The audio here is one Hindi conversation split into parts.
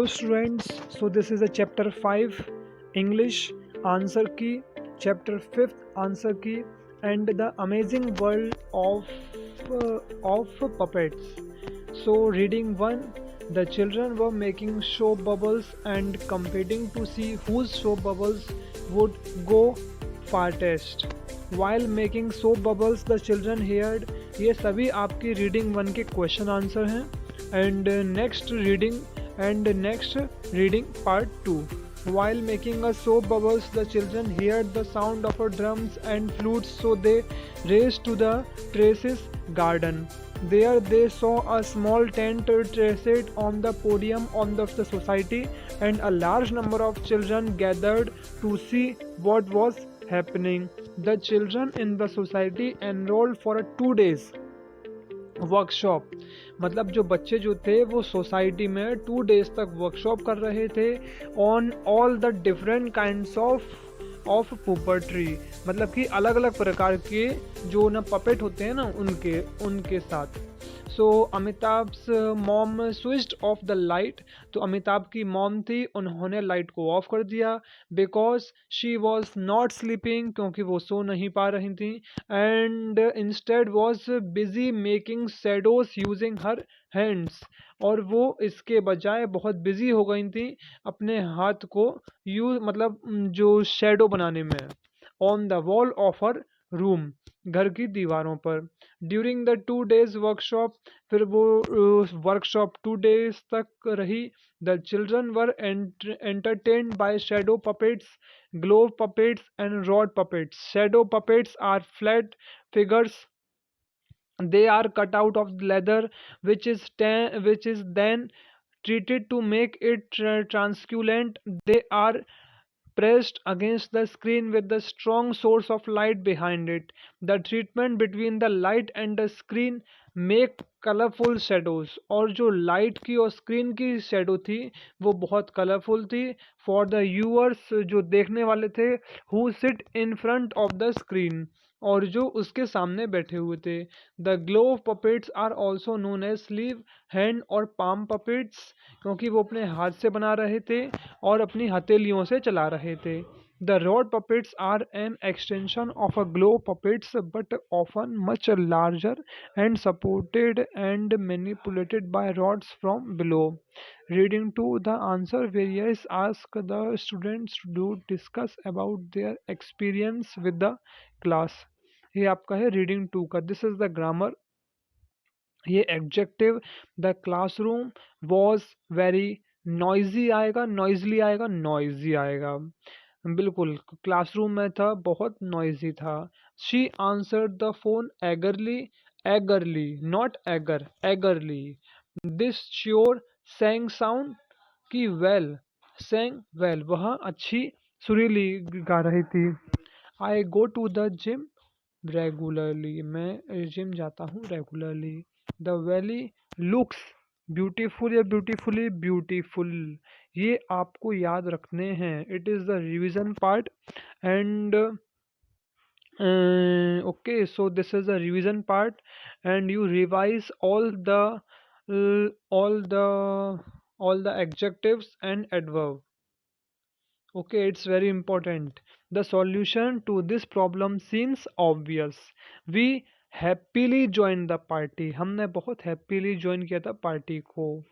students, so this is a chapter 5 English answer key, chapter 5th answer key, and the amazing world of puppets. So reading 1, the children were making soap bubbles and competing to see whose soap bubbles would go farthest. While making soap bubbles, the children heard. ये सभी आपकी रीडिंग 1 के क्वेश्चन आंसर हैं. And next reading part 2. While making a soap bubbles, the children heard the sound of drums and flutes, so they raced to the terraces garden. There they saw a small tent traced on the podium of the society, and a large number of children gathered to see what was happening. The children in the society enrolled for a 2 days workshop. मतलब जो बच्चे जो थे वो सोसाइटी में 2 डेज तक वर्कशॉप कर रहे थे on all the different kinds of puppetry. मतलब कि अलग अलग प्रकार के जो ना पपेट होते हैं ना उनके साथ. So Amitabh's mom switched off the light. तो अमिताभ की मॉम थी, उन्होंने लाइट को ऑफ कर दिया because she was not sleeping, क्योंकि वो सो नहीं पा रही थी. And instead was busy making shadows using her hands. और वो इसके बजाय बहुत बिजी हो गई थी अपने हाथ को मतलब जो शेडो बनाने में on the wall of her room, घर की दीवारों पर. ड्यूरिंग द 2 डेज वर्कशॉप, फिर वो वर्कशॉप 2 डेज तक रही. The children were entertained by shadow puppets, glove puppets and rod puppets. Shadow puppets are flat figures. They are cut out of leather, which is then treated to make it translucent. They are pressed against the screen with the strong source of light behind it. The treatment between the light and the screen make colourful shadows. और जो लाइट की और स्क्रीन की शेडो थी वो बहुत कलरफुल थी फॉर द व्यूअर्स, जो देखने वाले थे, who sit in front of the screen, और जो उसके सामने बैठे हुए थे. The glove puppets are also known as sleeve, hand और पाम पपेट्स, क्योंकि वो अपने हाथ से बना रहे थे और अपनी हथेलियों से चला रहे थे. The rod puppets are an extension of a glove puppets, but often much larger and supported and manipulated by rods from below. Reading to the answer various ask the students to discuss about their experience with the class. ये आपका है रीडिंग 2 का. This is the grammar. ये adjective, the classroom was very noisy आएगा, नॉइजली आएगा, नॉइजी आएगा. बिल्कुल क्लासरूम में था, बहुत नॉइजी था. She answered the phone eagerly, eagerly not eager, eagerly. This sure sang sound की वेल, सेंग वेल, वह अच्छी सुरीली गा रही थी. I go to the gym regularly, मैं जिम जाता हूँ regularly. The valley looks beautiful या ब्यूटीफुली, ब्यूटीफुल. ये आपको याद रखने हैं. It is the revision part. And okay, so this is a revision part, and you revise all the adjectives and adverb. Okay, it's very important. The solution to this problem seems obvious. We happily joined the party. हमने बहुत happily join किया था पार्टी को.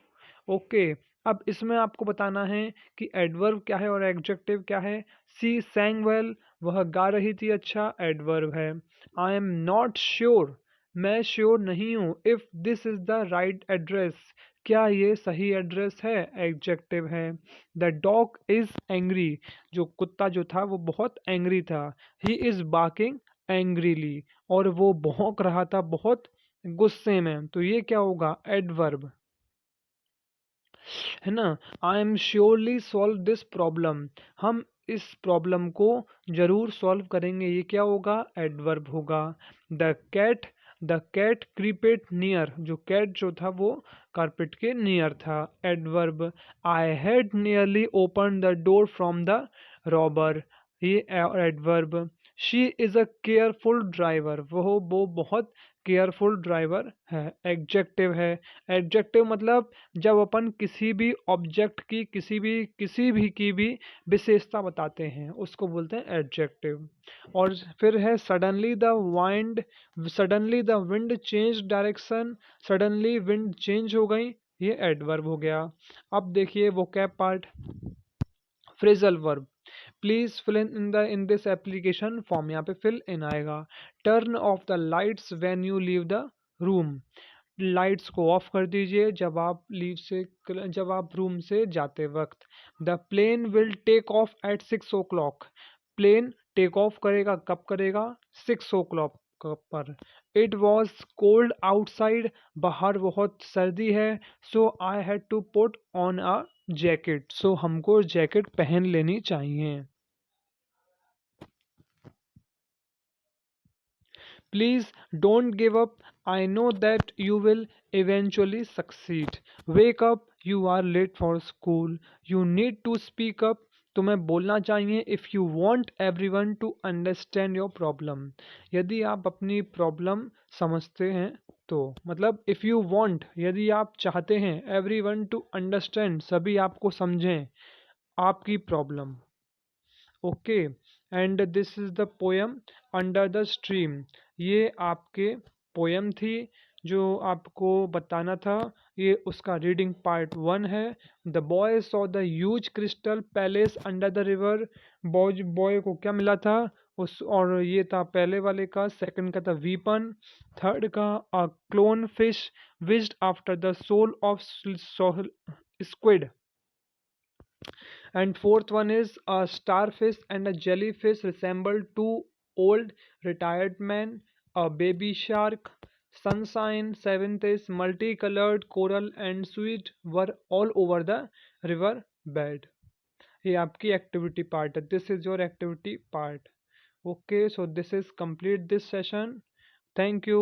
ओके, अब इसमें आपको बताना है कि एडवर्ब क्या है और एडजेक्टिव क्या है. सी sang well, वह गा रही थी, अच्छा, एडवर्ब है. आई एम नॉट श्योर, मैं श्योर नहीं हूँ. If this is the right address, क्या ये सही एड्रेस है, एडजेक्टिव है. द डॉग इज एंग्री, जो कुत्ता जो था वो बहुत एंग्री था. ही इज बार्किंग एंग्रीली, और वो भौंक रहा था बहुत गुस्से में. तो ये क्या होगा, एडवर्ब है ना. I am surely solve this problem, हम इस प्रॉब्लम को जरूर सॉल्व करेंगे. ये क्या होगा, एडवर्ब होगा. द कैट क्रीपेट नियर, जो कैट जो था वो कारपेट के नियर था, adverb. I had nearly open the door from the robber, ये adverb. She is a careful driver, वो बहुत केयरफुल ड्राइवर है। एडजेक्टिव है। एडजेक्टिव मतलब जब अपन किसी भी ऑब्जेक्ट की किसी भी की भी विशेषता बताते हैं उसको बोलते हैं एडजेक्टिव। और फिर है suddenly the wind change direction, suddenly wind change हो गई, ये एडवर्ब हो गया। अब देखिए vocab part. Phrasal verb, please fill in this application form, यहाँ पे फिल इन आएगा। Turn off the lights when you leave the room, lights को ऑफ कर दीजिए जब आप रूम से जाते वक्त। The plane will take off at 6 o'clock, plane take off करेगा कब करेगा? 6 o'clock पर। इट वॉज कोल्ड आउटसाइड, बाहर बहुत सर्दी है। So I had to put on a jacket, so हमको जैकेट पहन लेनी चाहिए। Please don't give up. I know that you will eventually succeed. Wake up, you are late for school. You need to speak up. तुम्हें बोलना चाहिए if you want everyone to understand your problem. यदि आप अपनी प्रॉब्लम समझते हैं तो मतलब if you want, यदि आप चाहते हैं everyone to understand, सभी आपको समझें आपकी problem. Okay, and this is the poem under the stream. ये आपके पोयम थी जो आपको बताना था। ये उसका रीडिंग पार्ट 1 है। The boy saw the huge crystal palace under the river. Boy को क्या मिला था उस, और ये था पहले वाले का। सेकंड का था वीपन। थर्ड का a clown fish whizzed after the soul of squid. And fourth one is a starfish and a jellyfish resemble two old retired men, a baby shark, sunshine. Seventh is multicolored coral and sweet were all over the river bed. ये आपकी एक्टिविटी पार्ट है। This is your activity part. Okay, so this is complete this session. Thank you.